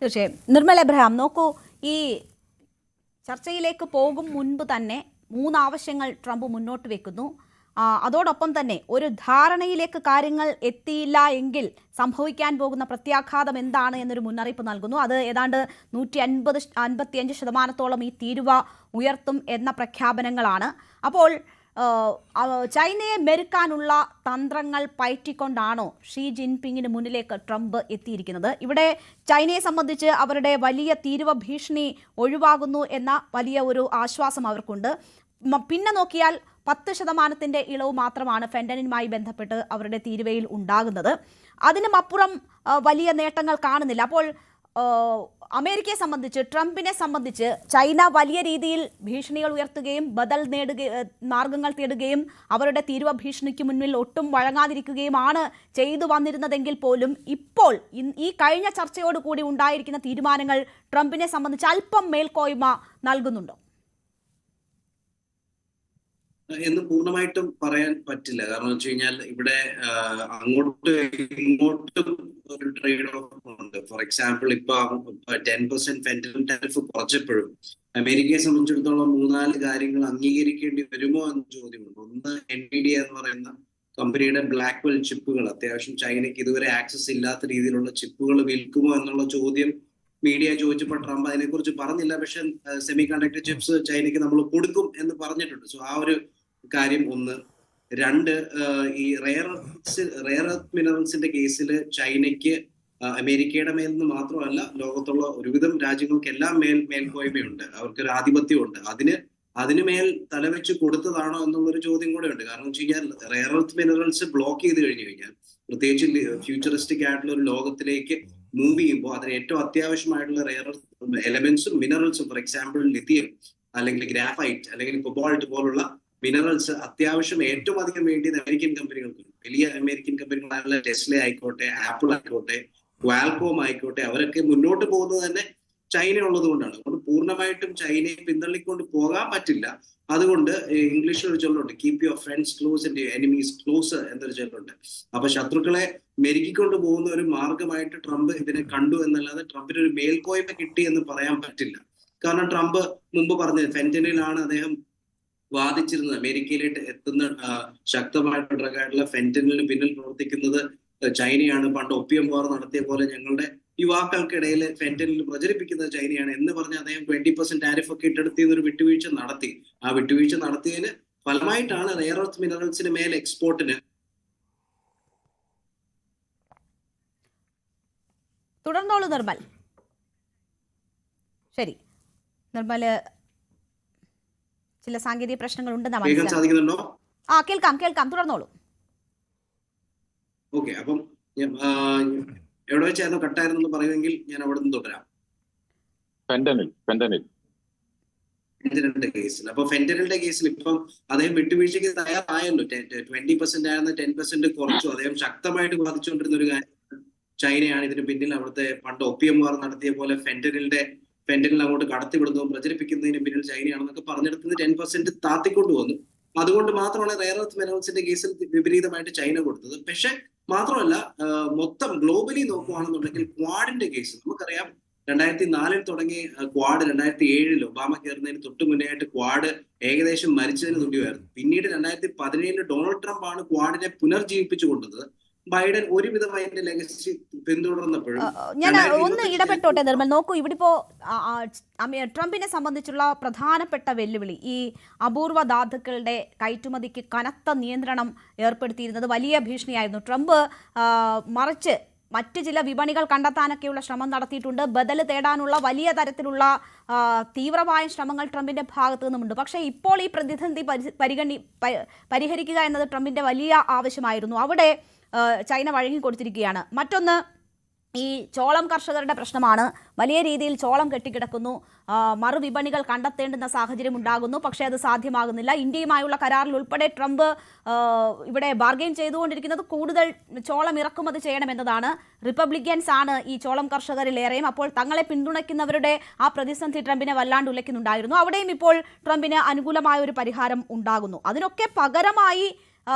തീർച്ചയായും. നിർമ്മൽ എബ്രഹാം, നോക്കൂ, ഈ ചർച്ചയിലേക്ക് പോകും മുൻപ് തന്നെ 3 ആവശ്യങ്ങൾ ട്രംപ് മുന്നോട്ട് വെക്കുന്നു. അതോടൊപ്പം തന്നെ ഒരു ധാരണയിലേക്ക് കാര്യങ്ങൾ എത്തിയില്ല എങ്കിൽ സംഭവിക്കാൻ പോകുന്ന പ്രത്യാഘാതം എന്താണ് എന്നൊരു മുന്നറിയിപ്പ് നൽകുന്നു. അത് ഏതാണ്ട് 155% ഈ തീരുവ ഉയർത്തും എന്ന പ്രഖ്യാപനങ്ങളാണ്. അപ്പോൾ ചൈനയെ മെരുക്കാനുള്ള തന്ത്രങ്ങൾ പയറ്റിക്കൊണ്ടാണോ ഷീ ജിൻപിങ്ങിന് മുന്നിലേക്ക് ട്രംപ് എത്തിയിരിക്കുന്നത്? ഇവിടെ ചൈനയെ സംബന്ധിച്ച് അവരുടെ വലിയ തീരുവ ഭീഷണി ഒഴിവാകുന്നു എന്ന വലിയ ഒരു ആശ്വാസം അവർക്കുണ്ട്. പിന്നെ നോക്കിയാൽ 10% ഇളവ് മാത്രമാണ് ഫെന്റനിനുമായി ബന്ധപ്പെട്ട് അവരുടെ തീരുവയിൽ ഉണ്ടാകുന്നത്. അതിനുമപ്പുറം വലിയ നേട്ടങ്ങൾ കാണുന്നില്ല. അപ്പോൾ അമേരിക്കയെ സംബന്ധിച്ച്, ട്രംപിനെ സംബന്ധിച്ച് ചൈന വലിയ രീതിയിൽ ഭീഷണികൾ ഉയർത്തുകയും ബദൽ മാർഗങ്ങൾ തേടുകയും അവരുടെ തീരുവ ഭീഷണിക്ക് മുന്നിൽ ഒട്ടും വഴങ്ങാതിരിക്കുകയുമാണ് ചെയ്തു വന്നിരുന്നതെങ്കിൽ പോലും ഇപ്പോൾ ഈ കഴിഞ്ഞ ചർച്ചയോടുകൂടി ഉണ്ടായിരിക്കുന്ന തീരുമാനങ്ങൾ ട്രംപിനെ സംബന്ധിച്ച് അല്പം മേൽക്കോയ്മ നൽകുന്നുണ്ടോ എന്ന് പൂർണ്ണമായിട്ടും പറയാൻ പറ്റില്ല. കാരണം വെച്ച് കഴിഞ്ഞാൽ ഇവിടെ അങ്ങോട്ടും ഇങ്ങോട്ടും ഒരു ട്രേഡ് ഓഫ് ഉണ്ട്. ഫോർ എക്സാമ്പിൾ, ഇപ്പൊ 10% ഫെന്റനൽ ടാരിഫ് കുറച്ചപ്പോഴും അമേരിക്കയെ സംബന്ധിച്ചിടത്തോളം 3-4 കാര്യങ്ങൾ അംഗീകരിക്കേണ്ടി വരുമോ എന്ന ചോദ്യമുണ്ട്. ഒന്ന്, NVIDIA എന്ന് പറയുന്ന കമ്പനിയുടെ ബ്ലാക്ക്വെൽ ചിപ്പുകൾ അത്യാവശ്യം ചൈനയ്ക്ക് ഇതുവരെ ആക്സസ് ഇല്ലാത്ത രീതിയിലുള്ള ചിപ്പുകൾ വിൽക്കുമോ എന്നുള്ള ചോദ്യം മീഡിയ ചോദിച്ചപ്പോൾ ട്രംപ് അതിനെക്കുറിച്ച് പറഞ്ഞില്ല. പക്ഷെ സെമി കണ്ടക്ടർ ചിപ്സ് ചൈനയ്ക്ക് നമ്മൾ കൊടുക്കും എന്ന് പറഞ്ഞിട്ടുണ്ട്. സോ ആ ഒരു കാര്യം ഒന്ന്. 2, ഈ റെയർ എർത്ത് മിനറൽസിന്റെ കേസിൽ ചൈനയ്ക്ക് അമേരിക്കയുടെ മേൽ നിന്ന് മാത്രമല്ല ലോകത്തുള്ള ഒരുവിധം രാജ്യങ്ങൾക്കെല്ലാം മേൽക്കോയ്മയുണ്ട്, അവർക്കൊരു ആധിപത്യമുണ്ട്. അതിന് മേൽ തലവെച്ച് കൊടുത്തതാണോ എന്നുള്ളൊരു ചോദ്യം കൂടെ ഉണ്ട്. കാരണം വെച്ച് കഴിഞ്ഞാൽ റെയർ എർത്ത് മിനറൽസ് ബ്ലോക്ക് ചെയ്ത് കഴിഞ്ഞു കഴിഞ്ഞാൽ, പ്രത്യേകിച്ച് ഫ്യൂച്ചറിസ്റ്റിക് ആയിട്ടുള്ള ഒരു ലോകത്തിലേക്ക് മൂവ് ചെയ്യുമ്പോൾ അതിന് ഏറ്റവും അത്യാവശ്യമായിട്ടുള്ള റെയർ എർത്ത് എലമെന്റ്സും മിനറൽസും, ഫോർ എക്സാമ്പിൾ ലിഥിയം അല്ലെങ്കിൽ ഗ്രാഫൈറ്റ് അല്ലെങ്കിൽ കൊബാൾട്ട് പോലുള്ള മിനറൽസ് അത്യാവശ്യം ഏറ്റവും അധികം വേണ്ടിയത് അമേരിക്കൻ കമ്പനികൾക്ക്. വലിയ അമേരിക്കൻ കമ്പനികളായുള്ള ടെസ്ല ആയിക്കോട്ടെ, ആപ്പിൾ ആയിക്കോട്ടെ, ക്വാൽകോം ആയിക്കോട്ടെ, അവരൊക്കെ മുന്നോട്ട് പോകുന്നത് തന്നെ ചൈന ഉള്ളത് കൊണ്ടാണ്. അതുകൊണ്ട് പൂർണ്ണമായിട്ടും ചൈനയെ പിന്തള്ളിക്കൊണ്ട് പോകാൻ പറ്റില്ല. അതുകൊണ്ട് ഇംഗ്ലീഷിൽ ഒരു ചൊല്ലുണ്ട്, keep your friends close and enemies close എന്നൊരു ചൊല്ലുണ്ട്. അപ്പൊ ശത്രുക്കളെ മെരുക്കിക്കൊണ്ട് പോകുന്ന ഒരു മാർഗമായിട്ട് ട്രംപ് ഇതിനെ കണ്ടു എന്നല്ലാതെ ട്രംപിന് ഒരു മേൽക്കോയ്മ കിട്ടി എന്ന് പറയാൻ പറ്റില്ല. കാരണം ട്രംപ് മുമ്പ് പറഞ്ഞത് ഫെന്റനിലാണ് അദ്ദേഹം വാദിച്ചിരുന്നത്. അമേരിക്കയിലേക്ക് എത്തുന്ന ശക്തമായിട്ടുള്ള ഡ്രഗായിട്ടുള്ള ഫെന്റനിലിന് പിന്നിൽ പ്രവർത്തിക്കുന്നത് ചൈനയാണ്. പണ്ട് ഒപ്പിയം വാർ നടത്തിയ പോലെ ഞങ്ങളുടെ യുവാക്കൾക്കിടയിൽ ഫെന്റനിൽ പ്രചരിപ്പിക്കുന്നത് ചൈനയാണ് എന്ന് പറഞ്ഞ് അദ്ദേഹം 20% ടാരിഫ് ഒക്കെ ഇട്ടെടുത്തിന്ന് ഒരു വിട്ടുവീഴ്ച നടത്തി. ആ വിട്ടുവീഴ്ച നടത്തിയതിന് ഫലമായിട്ടാണ് റെയർ എർത്ത് മിനറൽസിന് മേൽ എക്സ്പോർട്ടിന്. തുടർന്നോളൂ നിർമ്മൽ. ശരി നിർമ്മല്, ചില സാങ്കേതിക പ്രശ്നങ്ങൾ ഉണ്ടെന്ന് സാധിക്കുന്നുണ്ടോ? കേൾക്കാം, തുടർന്നോളൂ. ഓക്കെ, അപ്പം എവിടെ വെച്ചായിരുന്നു കട്ടായിരുന്നു പറയുമെങ്കിൽ ഞാൻ അവിടെ നിന്ന് തുടരാം. ഫെന്റനിലിന്റെ കേസിൽ, അപ്പൊ ഫെന്റനിലിന്റെ കേസിൽ ഇപ്പം അദ്ദേഹം വിട്ടുവീഴ്ചയ്ക്ക് തയ്യാറായല്ലോ. 20% ആയിരുന്ന 10% കുറച്ചു. അദ്ദേഹം ശക്തമായിട്ട് ബാധിച്ചുകൊണ്ടിരുന്ന ഒരു കാര്യം ചൈനയാണ് ഇതിന് പിന്നിൽ. അവിടുത്തെ പണ്ട് ഒപ്പിയം വാർ നടത്തിയ പോലെ ഫെന്റനിൽ അങ്ങോട്ട് കടത്തിവിടുന്നതും പ്രചരിപ്പിക്കുന്നതിന് പിന്നിൽ ചൈനയാണെന്നൊക്കെ പറഞ്ഞെടുക്കുന്നത് 10% താത്തിക്കൊണ്ടു വന്നു. അതുകൊണ്ട് മാത്രമാണ് റെയർ എർത്ത് മിനറൽസിന്റെ കേസിൽ വിപരീതമായിട്ട് ചൈന കൊടുത്തത്. പക്ഷെ മാത്രമല്ല, മൊത്തം ഗ്ലോബലി നോക്കുകയാണെന്നുണ്ടെങ്കിൽ ക്വാഡിന്റെ കേസ് നമുക്കറിയാം. 2004 തുടങ്ങി ക്വാഡ് 2007 ഒബാമ കയറുന്നതിന് തൊട്ട് മുന്നേ ആയിട്ട് ക്വാഡ് ഏകദേശം മരിച്ചതിന് തുല്യമായിരുന്നു. പിന്നീട് 2017 ഡൊണാൾഡ് ട്രംപ് ആണ് ക്വാഡിനെ പുനർജീവിപ്പിച്ചു കൊണ്ടത്. ബൈഡൻ ഒരുവിധമായി അതിന്റെ ലെഗസി പിന്തുടർന്നപ്പോഴും. ഞാൻ ഒന്ന് ഇടപെട്ടോട്ടെ നിർമ്മൽ. നോക്കൂ, ഇവിടെ ഇപ്പോ ട്രംപിനെ സംബന്ധിച്ചുള്ള പ്രധാനപ്പെട്ട വെല്ലുവിളി ഈ അപൂർവ ധാതുക്കളുടെ കയറ്റുമതിക്ക് കനത്ത നിയന്ത്രണം ഏർപ്പെടുത്തിയിരുന്നത് വലിയ ഭീഷണിയായിരുന്നു. ട്രംപ് മറിച്ച് മറ്റ് ചില വിപണികൾ കണ്ടെത്താനൊക്കെയുള്ള ശ്രമം നടത്തിയിട്ടുണ്ട്. ബദൽ തേടാനുള്ള വലിയ തരത്തിലുള്ള തീവ്രമായ ശ്രമങ്ങൾ ട്രംപിന്റെ ഭാഗത്തു നിന്നുമുണ്ട്. പക്ഷേ ഇപ്പോൾ ഈ പ്രതിസന്ധി പരിഹരിക്കുക എന്നത് ട്രംപിന്റെ വലിയ ആവശ്യമായിരുന്നു. അവിടെ ചൈന വഴങ്ങിക്കൊടുത്തിരിക്കുകയാണ്. മറ്റൊന്ന്, ഈ ചോളം കർഷകരുടെ പ്രശ്നമാണ്. വലിയ രീതിയിൽ ചോളം കെട്ടിക്കിടക്കുന്നു. മറുവിപണികൾ കണ്ടെത്തേണ്ടുന്ന സാഹചര്യം ഉണ്ടാകുന്നു. പക്ഷേ അത് സാധ്യമാകുന്നില്ല. ഇന്ത്യയുമായുള്ള കരാറിൽ ഉൾപ്പെടെ ട്രംപ് ഇവിടെ ബാർഗെയിൻ ചെയ്തുകൊണ്ടിരിക്കുന്നത് കൂടുതൽ ചോളം ഇറക്കുമതി ചെയ്യണമെന്നതാണ്. റിപ്പബ്ലിക്കൻസ് ആണ് ഈ ചോളം കർഷകരിലേറെയും. അപ്പോൾ തങ്ങളെ പിന്തുണയ്ക്കുന്നവരുടെ ആ പ്രതിസന്ധി ട്രംപിനെ വല്ലാണ്ട് ഉലയ്ക്കുന്നുണ്ടായിരുന്നു. അവിടെയും ഇപ്പോൾ ട്രംപിന് അനുകൂലമായ ഒരു പരിഹാരം ഉണ്ടാകുന്നു. അതിനൊക്കെ പകരമായി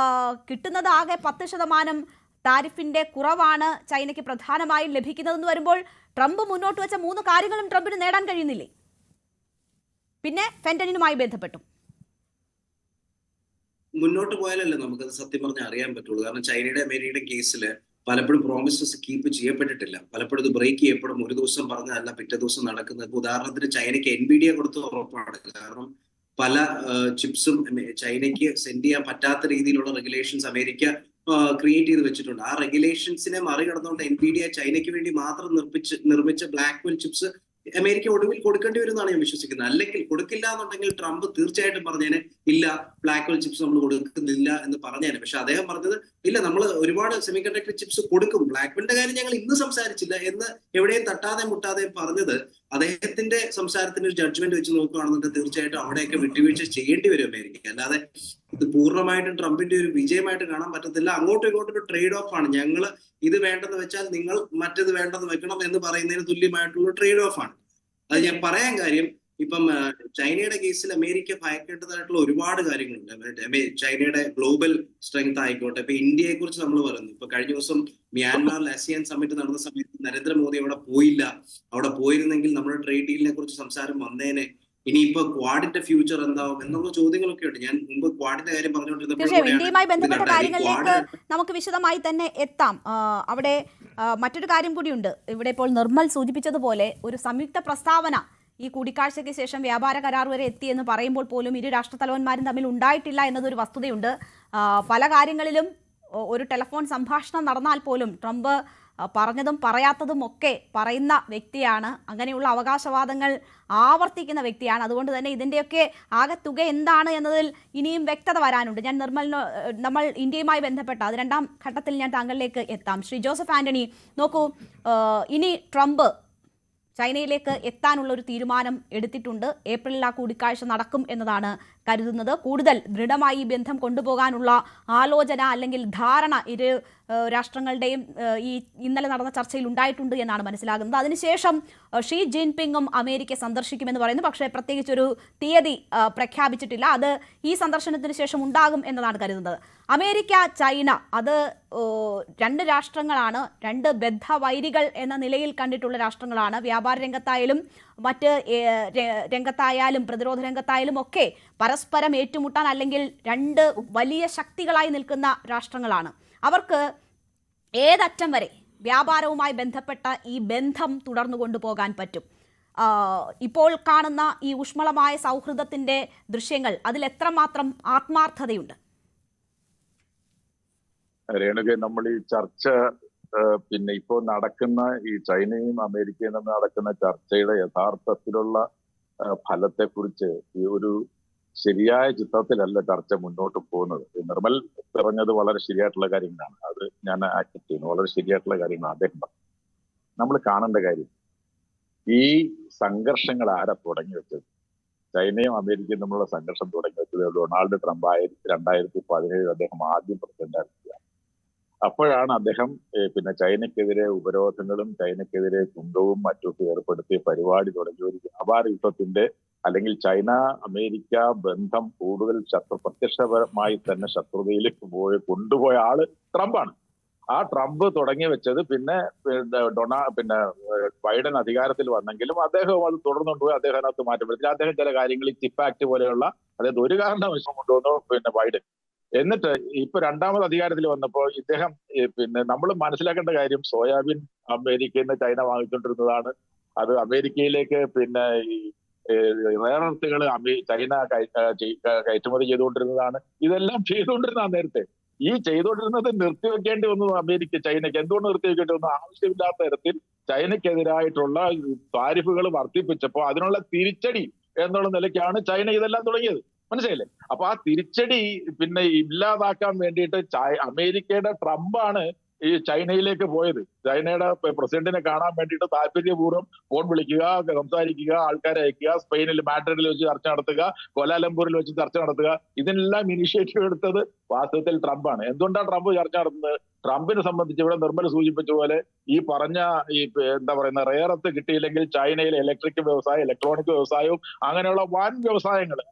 കിട്ടുന്നത് ആകെ 10% താരിഫിന്റെ കുറവാണ് ചൈനയ്ക്ക് പ്രധാനമായും ലഭിക്കുന്നതെന്ന് വരുമ്പോൾ ട്രംപ് മുന്നോട്ട് വെച്ച 3 കാര്യങ്ങളും ട്രംപിന് നേടാൻ കഴിയുന്നില്ലേ? പിന്നെ ഫെന്റനിനുമായി ബന്ധപ്പെട്ടും മുന്നോട്ട് പോയാലല്ലേ നമുക്കത് സത്യം പറഞ്ഞാൽ അറിയാൻ പറ്റുള്ളൂ. കാരണം ചൈനയുടെ അമേരിക്കയുടെ കേസിൽ പലപ്പോഴും പ്രോമിസസ് കീപ്പ് ചെയ്യപ്പെട്ടിട്ടില്ല. പലപ്പോഴും ഇത് ബ്രേക്ക് ചെയ്യപ്പെടും. ഒരു ദിവസം പറഞ്ഞതല്ല പിറ്റേ ദിവസം നടക്കുന്നത്. ഉദാഹരണത്തിന് ചൈനയ്ക്ക് NVIDIA കൊടുത്ത ഉറപ്പാണ്. കാരണം പല ചിപ്സും ചൈനയ്ക്ക് സെൻഡ് ചെയ്യാൻ പറ്റാത്ത രീതിയിലുള്ള റെഗുലേഷൻസ് അമേരിക്ക ക്രിയേറ്റ് ചെയ്ത് വെച്ചിട്ടുണ്ട്. ആ റെഗുലേഷൻസിനെ മറികടന്നുകൊണ്ട് NVIDIA ചൈനയ്ക്ക് വേണ്ടി മാത്രം നിർമ്മിച്ച ബ്ലാക്ക്വെൽ ചിപ്സ് അമേരിക്ക ഒടുവിൽ കൊടുക്കേണ്ടി വരുമെന്നാണ് ഞാൻ വിശ്വസിക്കുന്നത്. അല്ലെങ്കിൽ കൊടുക്കില്ല എന്നുണ്ടെങ്കിൽ ട്രംപ് തീർച്ചയായിട്ടും പറഞ്ഞേനെ ഇല്ല ബ്ലാക്ക്വെൽ ചിപ്സ് നമ്മൾ കൊടുക്കുന്നില്ല എന്ന് പറഞ്ഞേനെ. പക്ഷെ അദ്ദേഹം പറഞ്ഞത് ഇല്ല, നമ്മൾ ഒരുപാട് സെമി കണ്ടക്ടർ ചിപ്സ് കൊടുക്കും, ബ്ലാക്ക്വെലിന്റെ കാര്യം ഞങ്ങൾ ഇന്ന് സംസാരിച്ചില്ല എന്ന് എവിടെയും തട്ടാതെ മുട്ടാതെ പറഞ്ഞത് അദ്ദേഹത്തിന്റെ സംസാരത്തിന് ഒരു ജഡ്ജ്മെന്റ് വെച്ച് നോക്കുകയാണെന്നുണ്ടെങ്കിൽ തീർച്ചയായിട്ടും അവിടെയൊക്കെ വിട്ടുവീഴ്ച ചെയ്യേണ്ടി വരും അമേരിക്ക. അല്ലാതെ ഇത് പൂർണ്ണമായിട്ടും ട്രംപിന്റെ ഒരു വിജയമായിട്ട് കാണാൻ പറ്റത്തില്ല. അങ്ങോട്ടും ഇങ്ങോട്ടും ഒരു ട്രേഡ് ഓഫ് ആണ്. ഞങ്ങൾ ഇത് വേണ്ടെന്ന് വെച്ചാൽ നിങ്ങൾ മറ്റേത് വേണ്ടെന്ന് വെക്കണം എന്ന് പറയുന്നതിന് തുല്യമായിട്ടുള്ള ട്രേഡ് ഓഫ് ആണ്. അത് ഞാൻ പറയാൻ കാര്യം, ഇപ്പം ചൈനയുടെ കേസിൽ അമേരിക്ക ഭയക്കേണ്ടതായിട്ടുള്ള ഒരുപാട് കാര്യങ്ങളുണ്ട്. ചൈനയുടെ ഗ്ലോബൽ സ്ട്രെങ്ത് ആയിക്കോട്ടെ, ഇപ്പൊ ഇന്ത്യയെ കുറിച്ച് നമ്മൾ പറയുന്നു. ഇപ്പൊ കഴിഞ്ഞ ദിവസം മ്യാൻമാറിൽ ASEAN സമ്മിറ്റ് നടന്ന സമയത്ത് നരേന്ദ്രമോദി അവിടെ പോയില്ല. അവിടെ പോയിരുന്നെങ്കിൽ നമ്മുടെ ട്രേഡ് ഡീലിനെ കുറിച്ച് സംസാരം വന്നേനെ. ഇനിയിപ്പോ ക്വാഡിന്റെ ഫ്യൂച്ചർ എന്താവും എന്നുള്ള ചോദ്യങ്ങളൊക്കെ ഉണ്ട്. ഞാൻ മുമ്പ് ക്വാഡിന്റെ കാര്യം തീർച്ചയായും ഇന്ത്യയുമായി ബന്ധപ്പെട്ട കാര്യങ്ങളിലേക്ക് നമുക്ക് വിശദമായി തന്നെ എത്താം. അവിടെ മറ്റൊരു കാര്യം കൂടിയുണ്ട്. ഇവിടെ ഇപ്പോൾ നിർമ്മൽ സൂചിപ്പിച്ചതുപോലെ ഒരു സംയുക്ത പ്രസ്താവന ഈ കൂടിക്കാഴ്ചയ്ക്ക് ശേഷം വ്യാപാര കരാർ വരെ എത്തിയെന്ന് പറയുമ്പോൾ പോലും ഇരു രാഷ്ട്രത്തലവന്മാരും തമ്മിൽ ഉണ്ടായിട്ടില്ല എന്നതൊരു വസ്തുതയുണ്ട്. പല കാര്യങ്ങളിലും ഒരു ടെലിഫോൺ സംഭാഷണം നടന്നാൽ പോലും ട്രംപ് പറഞ്ഞതും പറയാത്തതും ഒക്കെ പറയുന്ന വ്യക്തിയാണ്. അങ്ങനെയുള്ള അവകാശവാദങ്ങൾ ആവർത്തിക്കുന്ന വ്യക്തിയാണ്. അതുകൊണ്ട് തന്നെ ഇതിൻ്റെയൊക്കെ ആകെ തുക എന്താണ് എന്നതിൽ ഇനിയും വ്യക്തത വരാനുണ്ട്. ഞാൻ നമ്മൾ ഇന്ത്യയുമായി ബന്ധപ്പെട്ട അത് 2ാം ഘട്ടത്തിൽ ഞാൻ താങ്കളിലേക്ക് എത്താം. ശ്രീ ജോസഫ് ആന്റണി, നോക്കൂ, ഇനി ട്രംപ് ചൈനയിലേക്ക് എത്താനുള്ള ഒരു തീരുമാനം എടുത്തിട്ടുണ്ട്. ഏപ്രിലിൽ ആ കൂടിക്കാഴ്ച നടക്കും എന്നതാണ് കരുതുന്നത്. കൂടുതൽ ദൃഢമായി ഈ ബന്ധം കൊണ്ടുപോകാനുള്ള ആലോചന അല്ലെങ്കിൽ ധാരണ ഇരു രാഷ്ട്രങ്ങളുടെയും ഈ ഇന്നലെ നടന്ന ചർച്ചയിൽ ഉണ്ടായിട്ടുണ്ട് എന്നാണ് മനസ്സിലാകുന്നത്. അതിനുശേഷം ഷീ ജിൻപിങ്ങും അമേരിക്ക സന്ദർശിക്കുമെന്ന് പറയുന്നു. പക്ഷേ പ്രത്യേകിച്ചൊരു തീയതി പ്രഖ്യാപിച്ചിട്ടില്ല. അത് ഈ സന്ദർശനത്തിന് ശേഷം ഉണ്ടാകും എന്നതാണ് കരുതുന്നത്. അമേരിക്ക ചൈന അത് 2 രാഷ്ട്രങ്ങളാണ്, 2 ബദ്ധവൈരികൾ എന്ന നിലയിൽ കണ്ടിട്ടുള്ള രാഷ്ട്രങ്ങളാണ്. വ്യാപാര രംഗത്തായാലും മറ്റ് രംഗത്തായാലും പ്രതിരോധ രംഗത്തായാലും ഒക്കെ പരസ്പരം ഏറ്റുമുട്ടാൻ അല്ലെങ്കിൽ 2 വലിയ ശക്തികളായി നിൽക്കുന്ന രാഷ്ട്രങ്ങളാണ്. അവർക്ക് ഏതറ്റം വരെ വ്യാപാരവുമായി ബന്ധപ്പെട്ട ഈ ബന്ധം തുടർന്നു കൊണ്ടുപോകാൻ പറ്റും? ഇപ്പോൾ കാണുന്ന ഈ ഊഷ്മളമായ സൗഹൃദത്തിന്റെ ദൃശ്യങ്ങൾ അതിൽ എത്രമാത്രം ആത്മാർത്ഥതയുണ്ട്? രേണുക, നമ്മൾ ഈ ചർച്ച പിന്നെ ഇപ്പോൾ നടക്കുന്ന ഈ ചൈനയും അമേരിക്കയും തമ്മിൽ നടക്കുന്ന ചർച്ചയുടെ യഥാർത്ഥത്തിലുള്ള ഫലത്തെക്കുറിച്ച് ഈ ഒരു ശരിയായ ചിത്രത്തിലല്ല ചർച്ച മുന്നോട്ട് പോകുന്നത്. നിർമ്മൽ പറഞ്ഞത് വളരെ ശരിയായിട്ടുള്ള കാര്യങ്ങളാണ്. അത് ഞാൻ ആക്സെപ്റ്റ് ചെയ്യുന്നു. വളരെ ശരിയായിട്ടുള്ള കാര്യങ്ങളാണ് അദ്ദേഹം പറഞ്ഞത്. നമ്മൾ കാണേണ്ട കാര്യം, ഈ സംഘർഷങ്ങൾ ആരാ തുടങ്ങി വെച്ചത്? ചൈനയും അമേരിക്കയും തമ്മിലുള്ള സംഘർഷം തുടങ്ങി വെച്ചത് ഡൊണാൾഡ് ട്രംപ് 2017 അദ്ദേഹം ആദ്യം പ്രസിഡന്റായിരിക്കുക. അപ്പോഴാണ് അദ്ദേഹം പിന്നെ ചൈനയ്ക്കെതിരെ ഉപരോധങ്ങളും ചൈനയ്ക്കെതിരെ ചുങ്കവും മറ്റുമൊക്കെ ഏർപ്പെടുത്തിയ പരിപാടി തുടങ്ങിയ ഒരു വ്യാപാര യുദ്ധത്തിന്റെ അല്ലെങ്കിൽ ചൈന അമേരിക്ക ബന്ധം കൂടുതൽ പ്രത്യക്ഷപരമായി തന്നെ ശത്രുതയിലേക്ക് കൊണ്ടുപോയ ആള് ട്രംപാണ്. ആ ട്രംപ് തുടങ്ങി വെച്ചത് പിന്നെ ബൈഡൻ അധികാരത്തിൽ വന്നെങ്കിലും അദ്ദേഹം അത് തുടർന്നുകൊണ്ടുപോയി. അദ്ദേഹം അതിനകത്ത് മാറ്റം വരുത്തില്ല. അദ്ദേഹം ചില കാര്യങ്ങളിൽ ചിപ്പ് ആക്ട് പോലെയുള്ള അതായത് ഒരു കാരണവശം കൊണ്ടുവന്നു ബൈഡൻ. എന്നിട്ട് ഇപ്പൊ 2ാമത് അധികാരത്തിൽ വന്നപ്പോൾ ഇദ്ദേഹം നമ്മൾ മനസ്സിലാക്കേണ്ട കാര്യം, സോയാബീൻ അമേരിക്കയിൽ നിന്ന് ചൈന വാങ്ങിക്കൊണ്ടിരുന്നതാണ്. അത് അമേരിക്കയിലേക്ക് ഈ റെയർ എർത്തുകൾ ചൈന കയറ്റുമതി ചെയ്തുകൊണ്ടിരുന്നതാണ്. ഇതെല്ലാം ചെയ്തുകൊണ്ടിരുന്നതാണ് നേരത്തെ. ഈ ചെയ്തുകൊണ്ടിരുന്നത് നിർത്തിവെക്കേണ്ടി വന്നു ചൈനയ്ക്ക്. എന്തുകൊണ്ട് നിർത്തിവെക്കേണ്ടി വന്നു? ആവശ്യമില്ലാത്ത തരത്തിൽ ചൈനയ്ക്കെതിരായിട്ടുള്ള താരിഫുകൾ വർദ്ധിപ്പിച്ചപ്പോൾ അതിനുള്ള തിരിച്ചടി എന്നുള്ള നിലയ്ക്കാണ് ചൈന ഇതെല്ലാം തുടങ്ങിയത്. മനസ്സിലായില്ലേ? അപ്പൊ ആ തിരിച്ചടി ഇല്ലാതാക്കാൻ വേണ്ടിയിട്ട് അമേരിക്കയുടെ ട്രംപാണ് ഈ ചൈനയിലേക്ക് പോയത്. ചൈനയുടെ പ്രസിഡന്റിനെ കാണാൻ വേണ്ടിയിട്ട് താല്പര്യപൂർവ്വം ഫോൺ വിളിക്കുക, സംസാരിക്കുക, ആൾക്കാരെ അയക്കുക, സ്പെയിനിൽ മാഡ്രിഡിൽ വെച്ച് ചർച്ച നടത്തുക, കോലാലംപൂരിൽ വെച്ച് ചർച്ച നടത്തുക, ഇതിനെല്ലാം ഇനിഷ്യേറ്റീവ് എടുത്തത് വാസ്തവത്തിൽ ട്രംപാണ്. എന്തുകൊണ്ടാണ് ട്രംപ് ചർച്ച നടത്തുന്നത്? ട്രംപിനെ സംബന്ധിച്ച് ഇവിടെ നിർമ്മൽ സൂചിപ്പിച്ച പോലെ ഈ പറഞ്ഞ റെയർ എർത്ത് കിട്ടിയില്ലെങ്കിൽ ചൈനയിലെ ഇലക്ട്രിക് വ്യവസായം, ഇലക്ട്രോണിക് വ്യവസായവും അങ്ങനെയുള്ള വൻ വ്യവസായങ്ങൾ